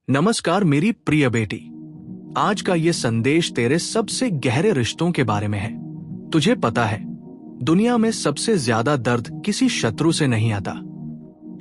नमस्कार मेरी प्रिय बेटी। आज का ये संदेश तेरे सबसे गहरे रिश्तों के बारे में है। तुझे पता है, दुनिया में सबसे ज्यादा दर्द किसी शत्रु से नहीं आता।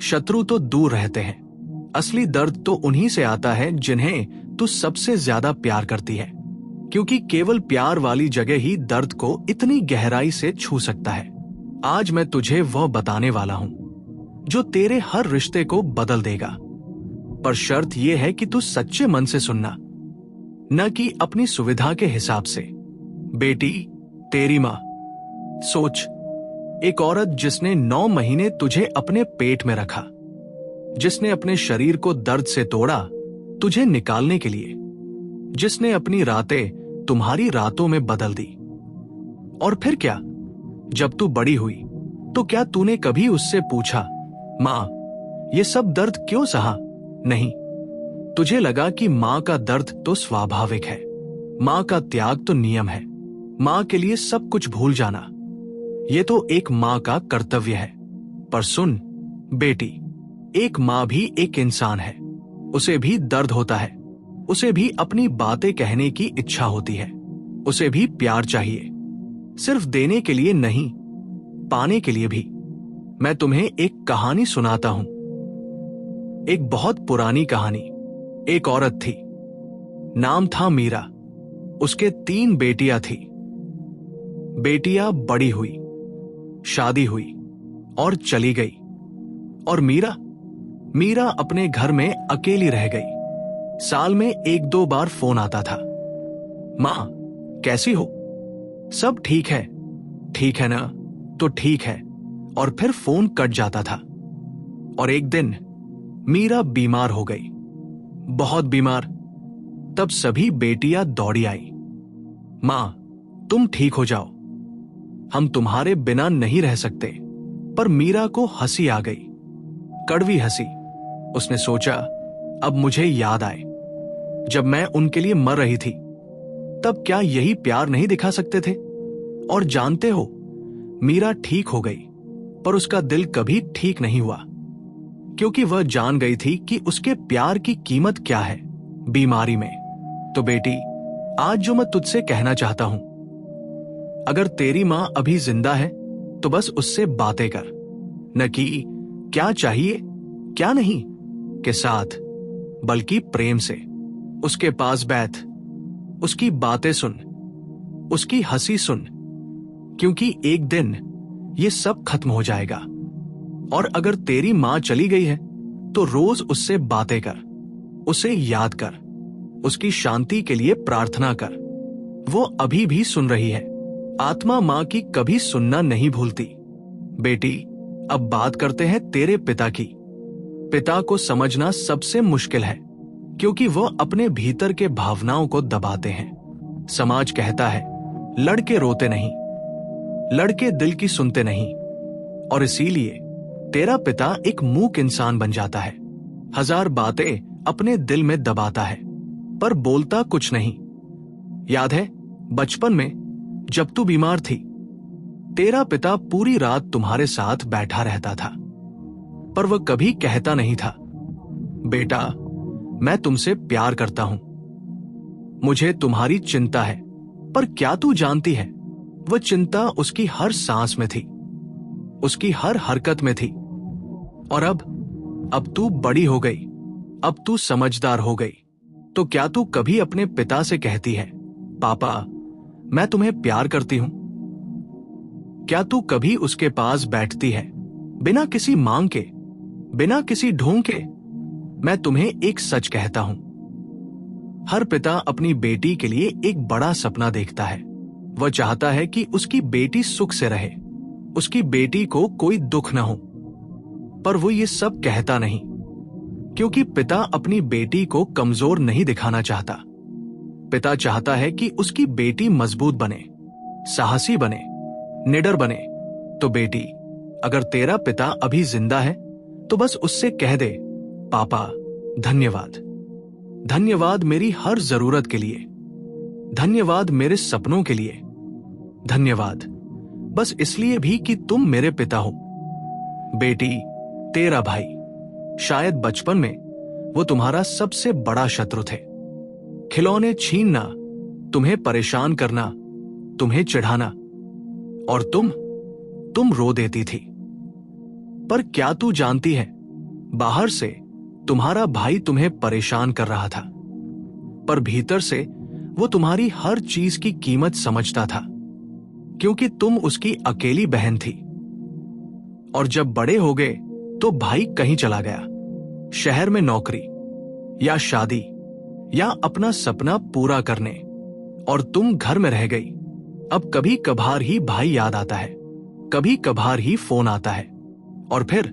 शत्रु तो दूर रहते हैं, असली दर्द तो उन्हीं से आता है जिन्हें तू सबसे ज्यादा प्यार करती है, क्योंकि केवल प्यार वाली जगह ही दर्द को इतनी गहराई से छू सकता है। आज मैं तुझे वह बताने वाला हूं जो तेरे हर रिश्ते को बदल देगा, पर शर्त यह है कि तू सच्चे मन से सुनना, न कि अपनी सुविधा के हिसाब से। बेटी, तेरी मां। सोच, एक औरत जिसने 9 महीने तुझे अपने पेट में रखा, जिसने अपने शरीर को दर्द से तोड़ा तुझे निकालने के लिए, जिसने अपनी रातें तुम्हारी रातों में बदल दी। और फिर क्या, जब तू बड़ी हुई तो क्या तूने कभी उससे पूछा, मां, ये सब दर्द क्यों सहा? नहीं, तुझे लगा कि मां का दर्द तो स्वाभाविक है, मां का त्याग तो नियम है, मां के लिए सब कुछ भूल जाना ये तो एक मां का कर्तव्य है। पर सुन बेटी, एक मां भी एक इंसान है, उसे भी दर्द होता है, उसे भी अपनी बातें कहने की इच्छा होती है, उसे भी प्यार चाहिए, सिर्फ देने के लिए नहीं, पाने के लिए भी। मैं तुम्हें एक कहानी सुनाता हूं, एक बहुत पुरानी कहानी। एक औरत थी, नाम था मीरा। उसके 3 बेटियां थी। बेटियां बड़ी हुई, शादी हुई और चली गई, और मीरा अपने घर में अकेली रह गई। साल में 1-2 बार फोन आता था, मां कैसी हो? सब ठीक है ना? तो ठीक है, और फिर फोन कट जाता था। और एक दिन मीरा बीमार हो गई, बहुत बीमार। तब सभी बेटियां दौड़ी आई, मां तुम ठीक हो जाओ, हम तुम्हारे बिना नहीं रह सकते। पर मीरा को हंसी आ गई, कड़वी हंसी। उसने सोचा, अब मुझे याद आए, जब मैं उनके लिए मर रही थी तब क्या यही प्यार नहीं दिखा सकते थे? और जानते हो, मीरा ठीक हो गई, पर उसका दिल कभी ठीक नहीं हुआ, क्योंकि वह जान गई थी कि उसके प्यार की कीमत क्या है बीमारी में। तो बेटी, आज जो मैं तुझसे कहना चाहता हूं, अगर तेरी मां अभी जिंदा है तो बस उससे बातें कर, न कि क्या चाहिए क्या नहीं के साथ, बल्कि प्रेम से। उसके पास बैठ, उसकी बातें सुन, उसकी हंसी सुन, क्योंकि एक दिन ये सब खत्म हो जाएगा। और अगर तेरी मां चली गई है तो रोज उससे बातें कर, उसे याद कर, उसकी शांति के लिए प्रार्थना कर। वो अभी भी सुन रही है। आत्मा मां की कभी सुनना नहीं भूलती। बेटी, अब बात करते हैं तेरे पिता की। पिता को समझना सबसे मुश्किल है, क्योंकि वो अपने भीतर के भावनाओं को दबाते हैं। समाज कहता है, लड़के रोते नहीं, लड़के दिल की सुनते नहीं, और इसीलिए तेरा पिता एक मूक इंसान बन जाता है। 1000 बातें अपने दिल में दबाता है, पर बोलता कुछ नहीं। याद है, बचपन में जब तू बीमार थी, तेरा पिता पूरी रात तुम्हारे साथ बैठा रहता था, पर वह कभी कहता नहीं था, बेटा मैं तुमसे प्यार करता हूं, मुझे तुम्हारी चिंता है। पर क्या तू जानती है, वह चिंता उसकी हर सांस में थी, उसकी हर हरकत में थी। और अब तू बड़ी हो गई, अब तू समझदार हो गई, तो क्या तू कभी अपने पिता से कहती है, पापा मैं तुम्हें प्यार करती हूं? क्या तू कभी उसके पास बैठती है, बिना किसी मांग के, बिना किसी ढोंग के? मैं तुम्हें एक सच कहता हूं, हर पिता अपनी बेटी के लिए एक बड़ा सपना देखता है। वह चाहता है कि उसकी बेटी सुख से रहे, उसकी बेटी को कोई दुख न हो। पर वो ये सब कहता नहीं, क्योंकि पिता अपनी बेटी को कमजोर नहीं दिखाना चाहता। पिता चाहता है कि उसकी बेटी मजबूत बने, साहसी बने, निडर बने। तो बेटी, अगर तेरा पिता अभी जिंदा है तो बस उससे कह दे, पापा धन्यवाद, धन्यवाद मेरी हर जरूरत के लिए, धन्यवाद मेरे सपनों के लिए, धन्यवाद बस इसलिए भी कि तुम मेरे पिता हो। बेटी, तेरा भाई, शायद बचपन में वो तुम्हारा सबसे बड़ा शत्रु थे। खिलौने छीनना, तुम्हें परेशान करना, तुम्हें चिढ़ाना, और तुम रो देती थी। पर क्या तू जानती है, बाहर से तुम्हारा भाई तुम्हें परेशान कर रहा था, पर भीतर से वो तुम्हारी हर चीज की कीमत समझता था, क्योंकि तुम उसकी अकेली बहन थी। और जब बड़े हो गए तो भाई कहीं चला गया, शहर में नौकरी या शादी या अपना सपना पूरा करने, और तुम घर में रह गई। अब कभी कभार ही भाई याद आता है, कभी कभार ही फोन आता है, और फिर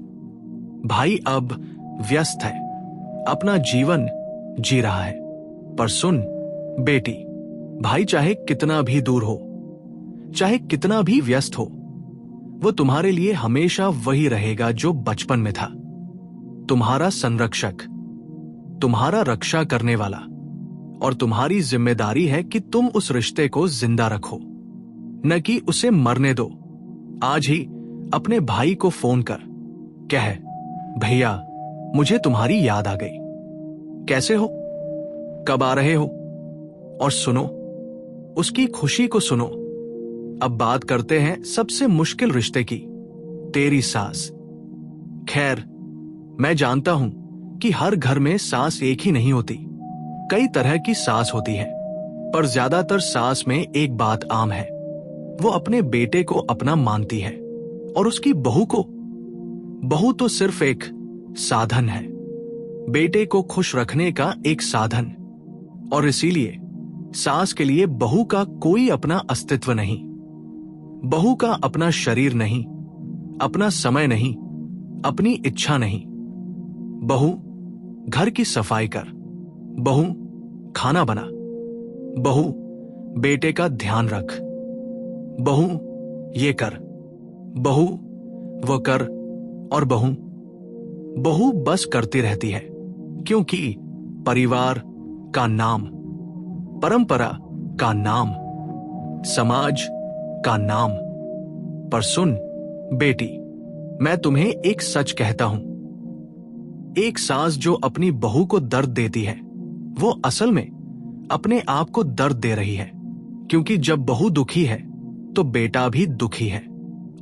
भाई अब व्यस्त है, अपना जीवन जी रहा है। पर सुन बेटी, भाई चाहे कितना भी दूर हो, चाहे कितना भी व्यस्त हो, वो तुम्हारे लिए हमेशा वही रहेगा जो बचपन में था, तुम्हारा संरक्षक, तुम्हारा रक्षा करने वाला। और तुम्हारी जिम्मेदारी है कि तुम उस रिश्ते को जिंदा रखो, न कि उसे मरने दो। आज ही अपने भाई को फोन कर, कह, भैया मुझे तुम्हारी याद आ गई, कैसे हो, कब आ रहे हो? और सुनो, उसकी खुशी को सुनो। अब बात करते हैं सबसे मुश्किल रिश्ते की, तेरी सास। खैर, मैं जानता हूं कि हर घर में सास एक ही नहीं होती, कई तरह की सास होती है, पर ज्यादातर सास में एक बात आम है, वो अपने बेटे को अपना मानती है, और उसकी बहू तो सिर्फ एक साधन है, बेटे को खुश रखने का एक साधन। और इसीलिए सास के लिए बहू का कोई अपना अस्तित्व नहीं, बहू का अपना शरीर नहीं, अपना समय नहीं, अपनी इच्छा नहीं। बहू घर की सफाई कर, बहू खाना बना, बहू बेटे का ध्यान रख, बहू ये कर, बहू वो कर, और बहू बस करती रहती है, क्योंकि परिवार का नाम, परंपरा का नाम, समाज का नाम। पर सुन बेटी, मैं तुम्हें एक सच कहता हूं, एक सास जो अपनी बहू को दर्द देती है, वो असल में अपने आप को दर्द दे रही है, क्योंकि जब बहू दुखी है तो बेटा भी दुखी है,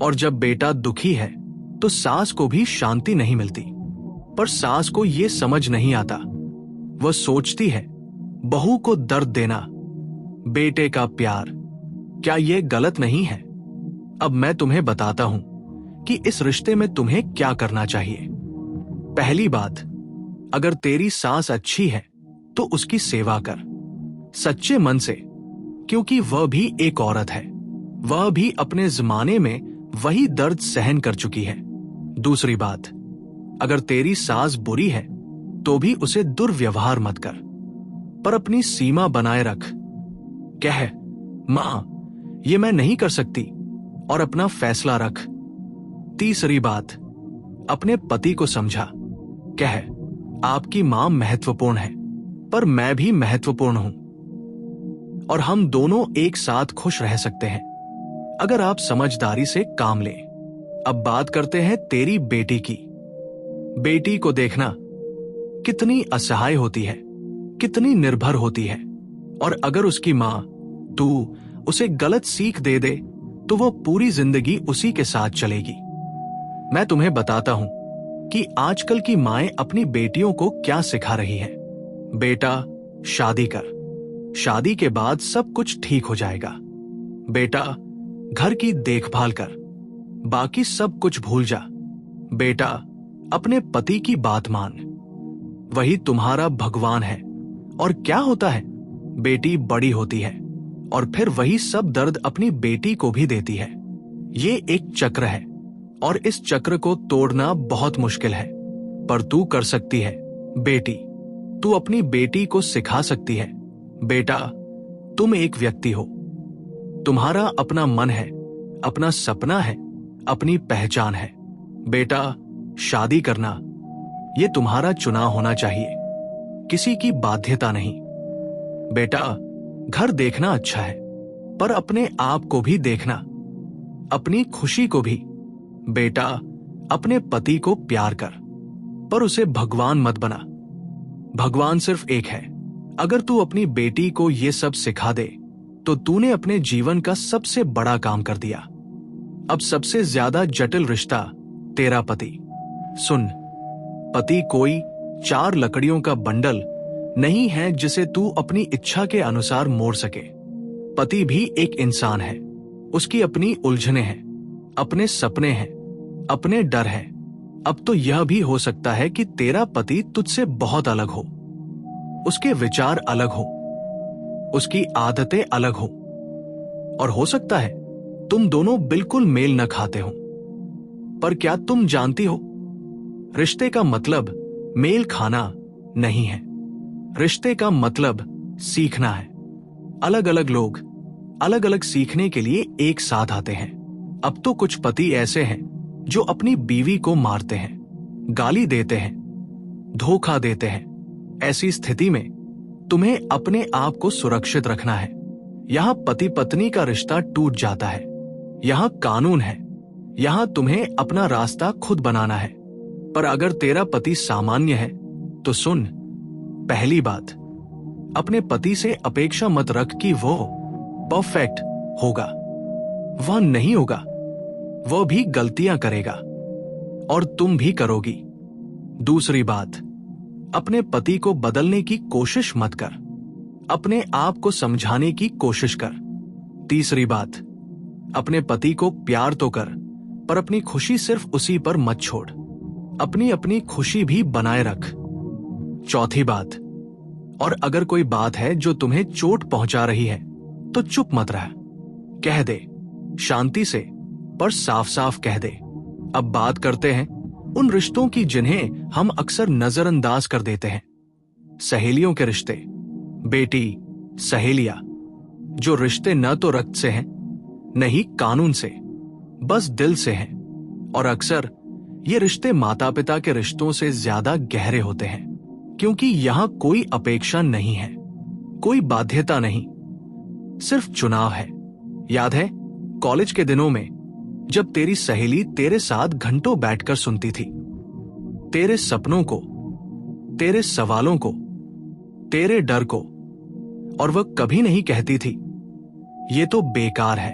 और जब बेटा दुखी है तो सास को भी शांति नहीं मिलती। पर सास को ये समझ नहीं आता, वह सोचती है बहू को दर्द देना, बेटे का प्यार, क्या यह गलत नहीं है? अब मैं तुम्हें बताता हूं कि इस रिश्ते में तुम्हें क्या करना चाहिए। पहली बात, अगर तेरी सास अच्छी है तो उसकी सेवा कर, सच्चे मन से, क्योंकि वह भी एक औरत है, वह भी अपने जमाने में वही दर्द सहन कर चुकी है। दूसरी बात, अगर तेरी सास बुरी है तो भी उसे दुर्व्यवहार मत कर, पर अपनी सीमा बनाए रख। कह, मां ये मैं नहीं कर सकती, और अपना फैसला रख। तीसरी बात, अपने पति को समझा। कह, आपकी मां महत्वपूर्ण है, पर मैं भी महत्वपूर्ण हूं, और हम दोनों एक साथ खुश रह सकते हैं अगर आप समझदारी से काम लें। अब बात करते हैं तेरी बेटी की। बेटी को देखना, कितनी असहाय होती है, कितनी निर्भर होती है, और अगर उसकी मां तू उसे गलत सीख दे दे तो वो पूरी जिंदगी उसी के साथ चलेगी। मैं तुम्हें बताता हूं कि आजकल की माएं अपनी बेटियों को क्या सिखा रही है। बेटा शादी कर, शादी के बाद सब कुछ ठीक हो जाएगा। बेटा घर की देखभाल कर, बाकी सब कुछ भूल जा। बेटा अपने पति की बात मान, वही तुम्हारा भगवान है। और क्या होता है, बेटी बड़ी होती है और फिर वही सब दर्द अपनी बेटी को भी देती है। ये एक चक्र है, और इस चक्र को तोड़ना बहुत मुश्किल है, पर तू कर सकती है बेटी। तू अपनी बेटी को सिखा सकती है, बेटा तुम एक व्यक्ति हो, तुम्हारा अपना मन है, अपना सपना है, अपनी पहचान है। बेटा शादी करना ये तुम्हारा चुनाव होना चाहिए, किसी की बाध्यता नहीं। बेटा घर देखना अच्छा है, पर अपने आप को भी देखना, अपनी खुशी को भी। बेटा अपने पति को प्यार कर, पर उसे भगवान मत बना। भगवान सिर्फ एक है। अगर तू अपनी बेटी को ये सब सिखा दे तो तूने अपने जीवन का सबसे बड़ा काम कर दिया। अब सबसे ज्यादा जटिल रिश्ता, तेरा पति। सुन, पति कोई 4 लकड़ियों का बंडल नहीं है जिसे तू अपनी इच्छा के अनुसार मोड़ सके। पति भी एक इंसान है, उसकी अपनी उलझनें हैं, अपने सपने हैं, अपने डर हैं। अब तो यह भी हो सकता है कि तेरा पति तुझसे बहुत अलग हो, उसके विचार अलग हो, उसकी आदतें अलग हो, और हो सकता है तुम दोनों बिल्कुल मेल न खाते हो। पर क्या तुम जानती हो, रिश्ते का मतलब मेल खाना नहीं है। रिश्ते का मतलब सीखना है। अलग अलग लोग अलग अलग सीखने के लिए एक साथ आते हैं। अब तो कुछ पति ऐसे हैं जो अपनी बीवी को मारते हैं, गाली देते हैं, धोखा देते हैं। ऐसी स्थिति में तुम्हें अपने आप को सुरक्षित रखना है। यहां पति पत्नी का रिश्ता टूट जाता है, यहां कानून है, यहां तुम्हें अपना रास्ता खुद बनाना है। पर अगर तेरा पति सामान्य है तो सुन, पहली बात, अपने पति से अपेक्षा मत रख कि वो परफेक्ट होगा। वह नहीं होगा, वह भी गलतियां करेगा और तुम भी करोगी। दूसरी बात, अपने पति को बदलने की कोशिश मत कर, अपने आप को समझाने की कोशिश कर। तीसरी बात, अपने पति को प्यार तो कर, पर अपनी खुशी सिर्फ उसी पर मत छोड़, अपनी अपनी खुशी भी बनाए रख। चौथी बात, और अगर कोई बात है जो तुम्हें चोट पहुंचा रही है तो चुप मत रह, कह दे, शांति से पर साफ साफ कह दे। अब बात करते हैं उन रिश्तों की जिन्हें हम अक्सर नजरअंदाज कर देते हैं। सहेलियों के रिश्ते। बेटी, सहेलियां, जो रिश्ते न तो रक्त से हैं, न ही कानून से, बस दिल से हैं। और अक्सर ये रिश्ते माता पिता के रिश्तों से ज्यादा गहरे होते हैं, क्योंकि यहां कोई अपेक्षा नहीं है, कोई बाध्यता नहीं, सिर्फ चुनाव है। याद है कॉलेज के दिनों में जब तेरी सहेली तेरे साथ घंटों बैठकर सुनती थी, तेरे सपनों को, तेरे सवालों को, तेरे डर को, और वह कभी नहीं कहती थी ये तो बेकार है,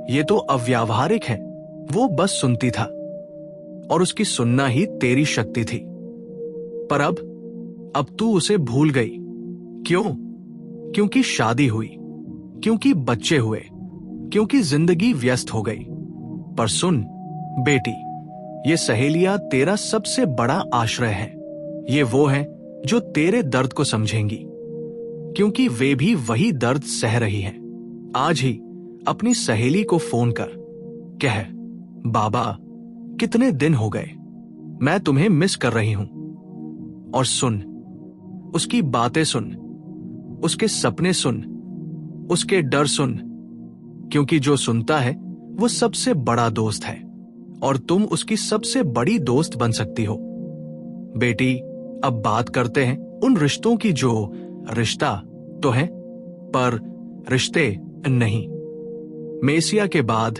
ये तो अव्यावहारिक है। वो बस सुनती था और उसकी सुनना ही तेरी शक्ति थी। पर अब तू उसे भूल गई। क्यों? क्योंकि शादी हुई, क्योंकि बच्चे हुए, क्योंकि जिंदगी व्यस्त हो गई। पर सुन बेटी, ये सहेलियां तेरा सबसे बड़ा आश्रय है। ये वो हैं जो तेरे दर्द को समझेंगी, क्योंकि वे भी वही दर्द सह रही हैं। आज ही अपनी सहेली को फोन कर, कह, बाबा कितने दिन हो गए, मैं तुम्हें मिस कर रही हूं। और सुन, उसकी बातें सुन, उसके सपने सुन, उसके डर सुन, क्योंकि जो सुनता है वो सबसे बड़ा दोस्त है और तुम उसकी सबसे बड़ी दोस्त बन सकती हो। बेटी, अब बात करते हैं उन रिश्तों की जो रिश्ता तो है पर रिश्ते नहीं। मेसिया के बाद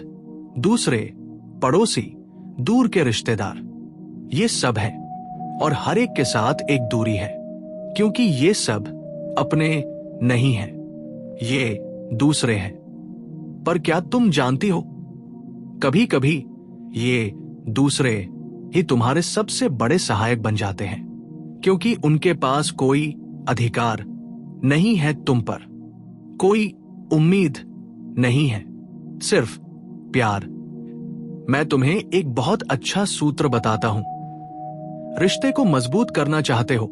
दूसरे, पड़ोसी, दूर के रिश्तेदार, ये सब है और हर एक के साथ एक दूरी है, क्योंकि ये सब अपने नहीं हैं, ये दूसरे हैं। पर क्या तुम जानती हो, कभी कभी ये दूसरे ही तुम्हारे सबसे बड़े सहायक बन जाते हैं, क्योंकि उनके पास कोई अधिकार नहीं है तुम पर, कोई उम्मीद नहीं है, सिर्फ प्यार। मैं तुम्हें एक बहुत अच्छा सूत्र बताता हूं। रिश्ते को मजबूत करना चाहते हो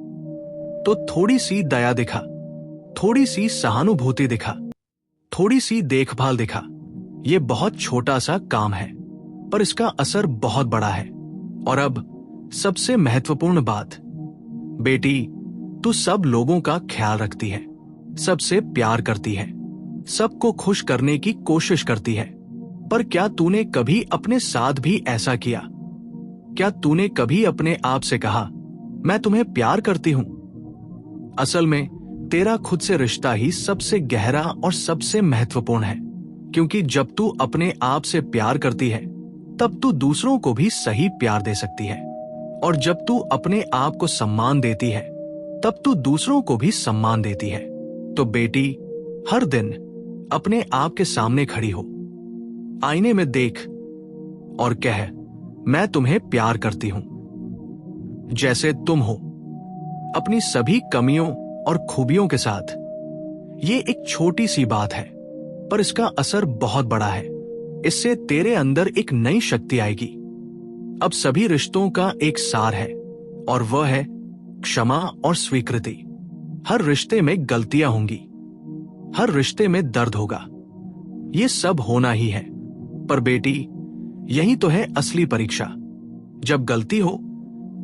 तो थोड़ी सी दया दिखा, थोड़ी सी सहानुभूति दिखा, थोड़ी सी देखभाल दिखा। ये बहुत छोटा सा काम है पर इसका असर बहुत बड़ा है। और अब सबसे महत्वपूर्ण बात, बेटी, तू सब लोगों का ख्याल रखती है, सबसे प्यार करती है, सबको खुश करने की कोशिश करती है। पर क्या तूने कभी अपने साथ भी ऐसा किया? क्या तूने कभी अपने आप से कहा, मैं तुम्हें प्यार करती हूं? असल में तेरा खुद से रिश्ता ही सबसे गहरा और सबसे महत्वपूर्ण है, क्योंकि जब तू अपने आप से प्यार करती है तब तू दूसरों को भी सही प्यार दे सकती है। और जब तू अपने आप को सम्मान देती है तब तू दूसरों को भी सम्मान देती है। तो बेटी, हर दिन अपने आप के सामने खड़ी हो, आईने में देख और कह, मैं तुम्हें प्यार करती हूं जैसे तुम हो, अपनी सभी कमियों और खूबियों के साथ। ये एक छोटी सी बात है, पर इसका असर बहुत बड़ा है। इससे तेरे अंदर एक नई शक्ति आएगी। अब सभी रिश्तों का एक सार है, और वह है क्षमा और स्वीकृति। हर रिश्ते में गलतियां होंगी, हर रिश्ते में दर्द होगा, ये सब होना ही है। पर बेटी, यही तो है असली परीक्षा। जब गलती हो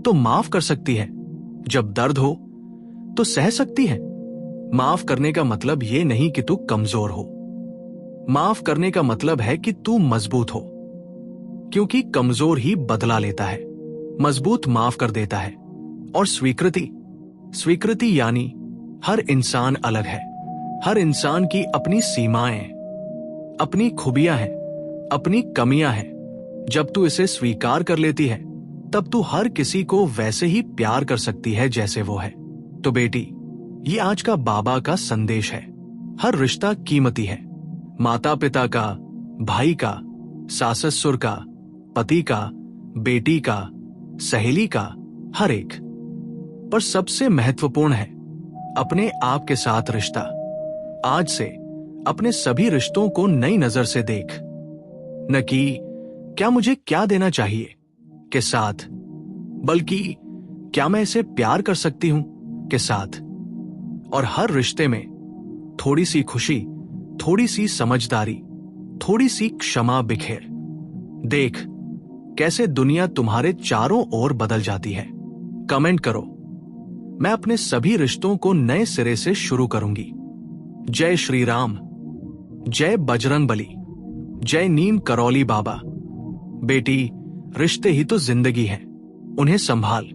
तो माफ कर सकती है, जब दर्द हो तो सह सकती है। माफ करने का मतलब ये नहीं कि तू कमजोर हो, माफ करने का मतलब है कि तू मजबूत हो, क्योंकि कमजोर ही बदला लेता है, मजबूत माफ कर देता है। और स्वीकृति यानी हर इंसान अलग है, हर इंसान की अपनी सीमाएं, अपनी खूबियां हैं, अपनी कमियां हैं। जब तू इसे स्वीकार कर लेती है, तब तू हर किसी को वैसे ही प्यार कर सकती है जैसे वो है। तो बेटी, ये आज का बाबा का संदेश है। हर रिश्ता कीमती है, माता पिता का, भाई का, सास ससुर का, पति का, बेटी का, सहेली का, हर एक। पर सबसे महत्वपूर्ण है अपने आप के साथ रिश्ता। आज से अपने सभी रिश्तों को नई नजर से देख, न कि क्या मुझे क्या देना चाहिए के साथ, बल्कि क्या मैं इसे प्यार कर सकती हूं के साथ। और हर रिश्ते में थोड़ी सी खुशी, थोड़ी सी समझदारी, थोड़ी सी क्षमा बिखेर। देख कैसे दुनिया तुम्हारे चारों ओर बदल जाती है। कमेंट करो, मैं अपने सभी रिश्तों को नए सिरे से शुरू करूंगी। जय श्री राम, जय बजरंग बली, जय नीम करौली बाबा। बेटी, रिश्ते ही तो जिंदगी है, उन्हें संभाल।